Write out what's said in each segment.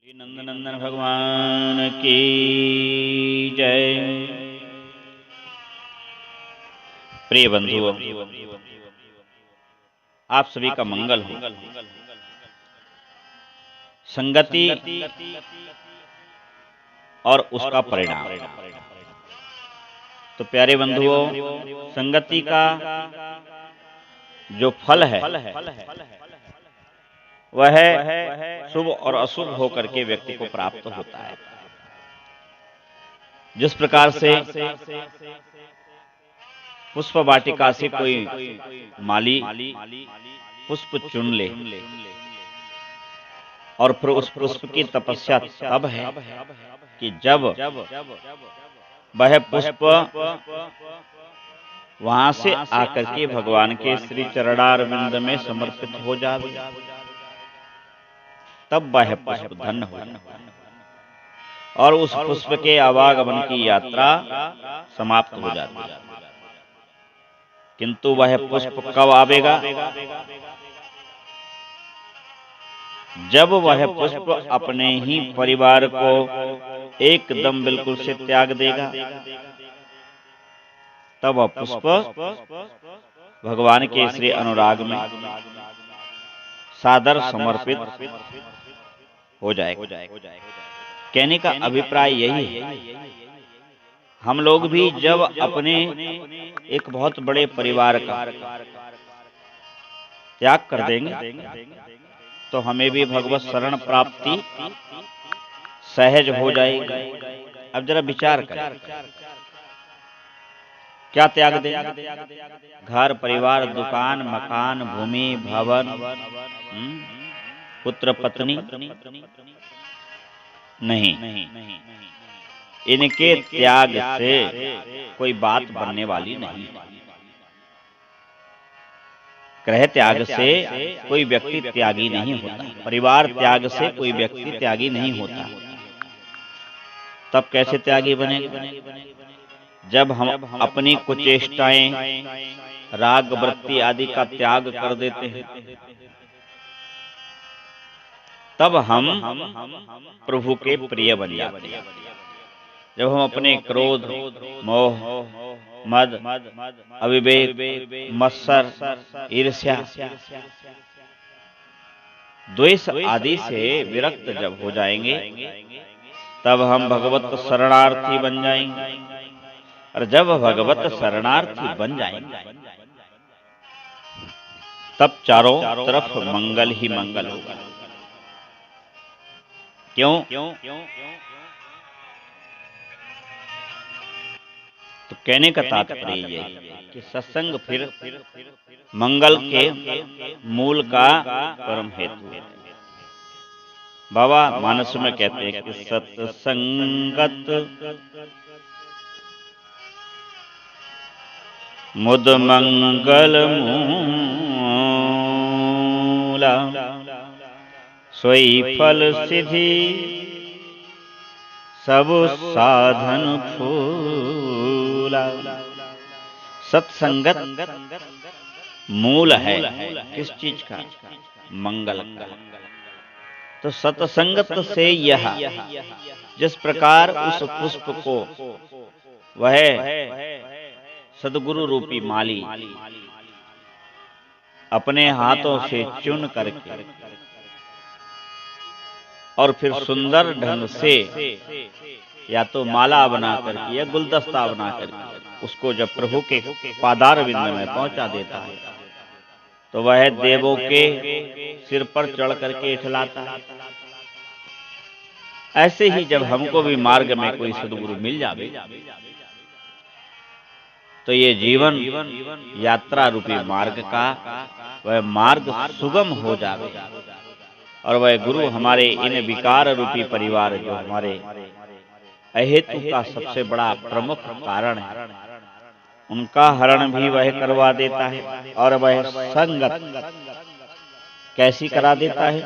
श्री नंदनंदन भगवान की जय। प्रिय बंधुओं, आप सभी का मंगल हो। संगति और उसका परिणाम। तो प्यारे बंधुओं, संगति का जो फल है वह शुभ और अशुभ होकर के व्यक्ति को प्राप्त होता है। जिस प्रकार से पुष्प वाटिका से कोई माली पुष्प चुन ले और फिर उस पुष्प की तपस्या तब है कि जब वह पुष्प वहां से आकर के भगवान के श्री चरणारविंद में समर्पित हो जावे, तब वह पुष्प धन्य हो जाए और उस पुष्प के आवागमन की यात्रा समाप्त हो जाती है। किंतु वह पुष्प कब आवेगा? जब वह पुष्प अपने ही परिवार को एकदम बिल्कुल से त्याग देगा, तब वह पुष्प भगवान के श्री अनुराग में सादर समर्पित हो जाएगा। कहने का अभिप्राय यही है, हम लोग भी जब अपने एक बहुत बड़े परिवार का त्याग कर देंगे तो हमें भी भगवत शरण प्राप्ति सहज हो जाएगी। अब जरा विचार करें, क्या त्याग देंगे? घर परिवार, दुकान, मकान, भूमि, भवन, पुत्र पत्नी? नहीं, इनके त्याग से कोई बात बनने वाली नहीं। ग्रह त्याग से कोई व्यक्ति त्यागी नहीं होता, परिवार त्याग से कोई व्यक्ति त्यागी नहीं होता। तब कैसे त्यागी बनेगा? जब हम अपनी कुचेष्टाएं, राग वृत्ति आदि का त्याग कर देते हैं, तब हम प्रभु के प्रिय बन जाते हैं। जब हम अपने क्रोध, मोह, मद, अविवेक, मत्सर, ईर्ष्या, द्वेष आदि से विरक्त जब हो जाएंगे, तब हम भगवत शरणार्थी बन जाएंगे। और जब भगवत शरणार्थी बन जाएंगे, तब चारों तरफ मंगल ही मंगल होगा। क्यों? तो कहने का तात्पर्य यही है कि सत्संग फिर मंगल के मूल का परम हेतु है। बाबा मानस में कहते हैं कि सत्संगत मुद मंगल मूला, सोई फल सिद्धि सब साधन फूला। सत्संगत मूल है किस चीज का? मंगल का। तो सत्संगत से यह जिस प्रकार उस पुष्प को वह सद्गुरु रूपी माली अपने हाथों से चुन करके और फिर सुंदर ढंग से या तो माला बना करके या गुलदस्ता बना करके उसको जब प्रभु के पादारविंद में पहुंचा देता है, तो वह देवों के सिर पर चढ़ करके इठलाता है। ऐसे ही जब हमको भी मार्ग में कोई सद्गुरु मिल जावे, तो ये जीवन यात्रा रूपी मार्ग का वह मार्ग सुगम हो जावे और वह गुरु हमारे इन विकार रूपी परिवार, जो हमारे अहेतु का सबसे बड़ा प्रमुख कारण है, उनका हरण भी वह करवा देता है। और वह संगत कैसी करा देता है?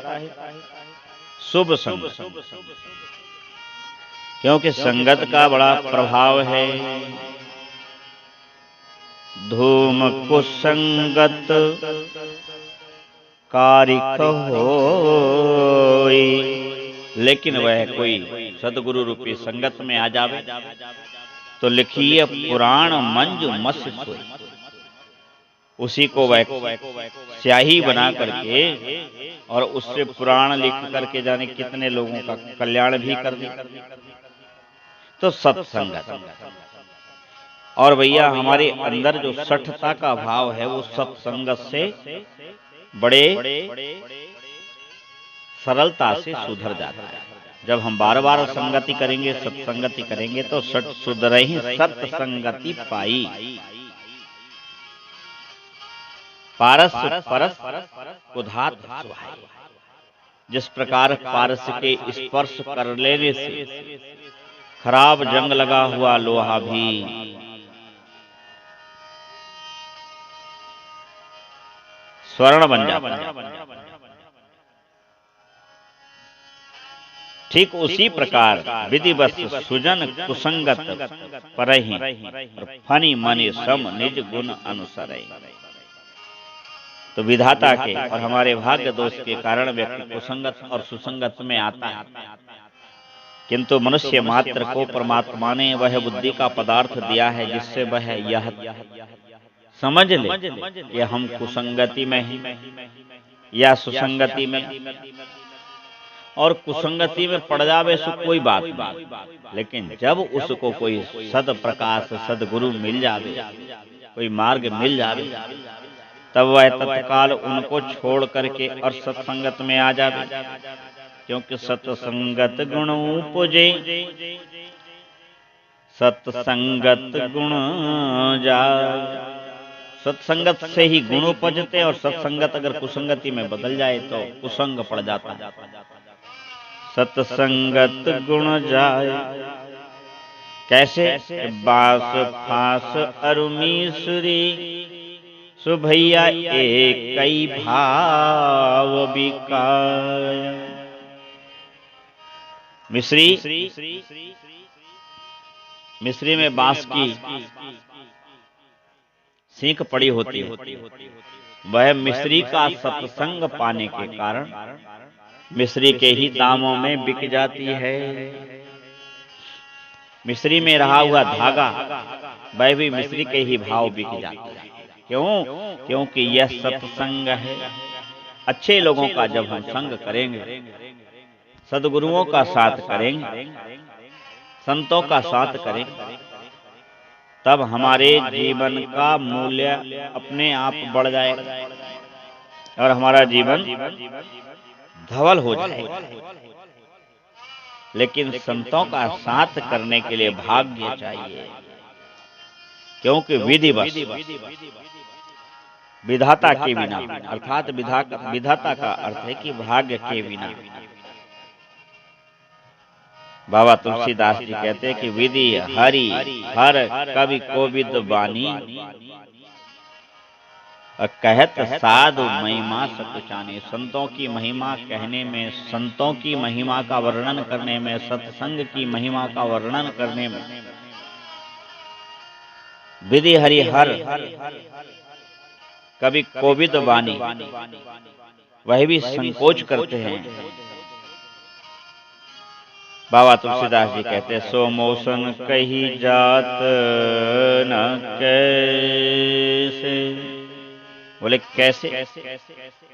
शुभ संगत। क्योंकि संगत का बड़ा प्रभाव है। धूम कुसंगत कारिक होई, लेकिन वह कोई सदगुरु रूपी संगत में आ जावे तो लिखिए पुराण मंजू मस सोई, उसी को वह स्याही बना करके और उससे पुराण लिख करके जाने कितने लोगों का कल्याण भी कर दिया। तो सत्संगत, और भैया हमारे अंदर जो सठता का भाव है वो सत्संगत से बड़े सरलता से सुधर जाता है। जब हम बार बार संगति करेंगे, सत्संगति करेंगे तो सठ सुधरहि सत्संगति पाई। पारस परस कुधात सुहाई, जिस प्रकार पारस के स्पर्श कर लेने से खराब जंग लगा हुआ लोहा भी स्वर्ण बन जाता है, ठीक उसी प्रकार विधिवत सुजन कुसंगत परहि फनि मनि सम निज गुण अनुसरहि। तो विधाता के और हमारे भाग्य दोष के कारण व्यक्ति कुसंगत और सुसंगत में आता है, किंतु मनुष्य मात्र को परमात्मा ने वह बुद्धि का पदार्थ दिया है जिससे वह यह समझ ले कि हम कुसंगति में हैं या सुसंगति में। और कुसंगति में पड़ जावे सो कोई बात नहीं, लेकिन जब उसको कोई सद प्रकाश सदगुरु मिल जावे, कोई मार्ग मिल जावे, तब वह तत्काल उनको छोड़ करके और सत्संगत में आ जावे, क्योंकि सत्संगत गुण उपजे सत्संगत गुण जाय। सत्संगत से ही गुण उपजते और सत्संगत अगर कुसंगति में बदल जाए तो कुसंग पड़ जाता है। सत्संगत गुण जाय कैसे? बास फास अरुमीसुरी सुभैया एक कई भाव बिकाय। मिस्री में बांस की सीख पड़ी होती है, वह मिस्री का सत्संग पाने के कारण मिस्री के ही दामों में बिक जाती है। मिस्री में रहा हुआ धागा वह भी मिस्री के ही भाव बिक जाता है। क्यों? क्योंकि यह सत्संग है। अच्छे लोगों का जब हम संग करेंगे, सदगुरुओं का साथ करेंगे, संतों का साथ करेंगे, तब हमारे जीवन का मूल्य अपने आप बढ़ जाएगा और हमारा जीवन धवल हो जाएगा। लेकिन संतों का साथ करने के लिए भाग्य चाहिए, क्योंकि विधिवश विधाता के बिना, अर्थात विधाता का अर्थ है कि भाग्य के बिना। बाबा तुलसीदास जी कहते हैं कि विधि हरि हर कवि कोविद बानी कहत साधु महिमा सतुचाने। संतों की महिमा कहने में, संतों की महिमा का वर्णन करने में, सत्संग की महिमा का वर्णन करने में विधि हरि हर कवि कोविद बानी वह भी संकोच करते हैं। बाबा तुलसीदास जी कहते हैं सो मौसन कही जात न कैसे। बोले कैसे?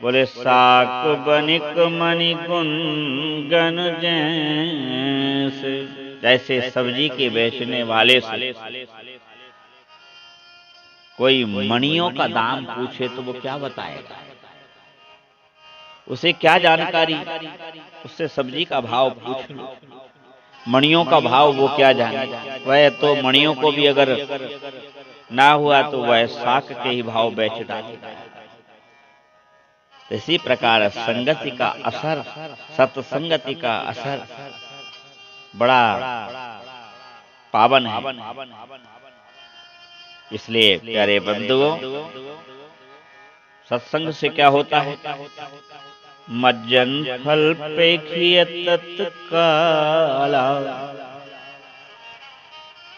बोले साक बनिक मणि गुनगन जैसे। जैसे सब्जी के बेचने वाले से कोई मणियों का दाम पूछे तो वो क्या बताएगा? उसे क्या जानकारी? उससे सब्जी का भाव पूछ लो, मणियों का भाव वो क्या जाने। वह तो मणियों को भी अगर ना हुआ तो वह साक के ही भाव बेच डालेगा। इसी प्रकार संगति का असर, सत्संगति का असर बड़ा पावन है। इसलिए प्यारे बंधुओं, सत्संग से क्या होता है? मज्जन फल पेखिय तत्काला।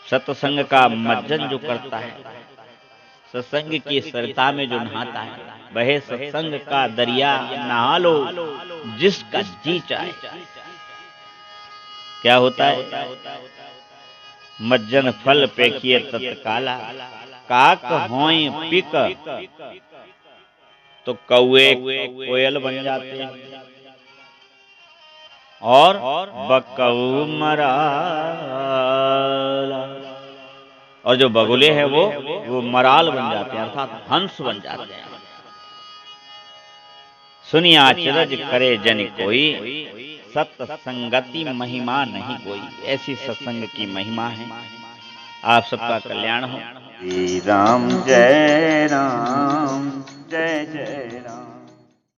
सत्संग का मज्जन जो करता है, सत्संग की सरिता में जो नहाता है, वह सत्संग का दरिया नहा लो जिसका जी चाहे। क्या होता है? मज्जन फल पेखिए तत्काला, काक होई पिक तो कौए कोयल बन जाते हैं, और बकऊ मराला, और जो बगुले हैं वो मराल बन जाते हैं, अर्थात हंस बन जाते हैं। सुनिया अचरज करे जन कोई, सत्संगति महिमा नहीं कोई। ऐसी सत्संग की महिमा है। आप सबका कल्याण हो। श्री राम जय राम, जय जय राम।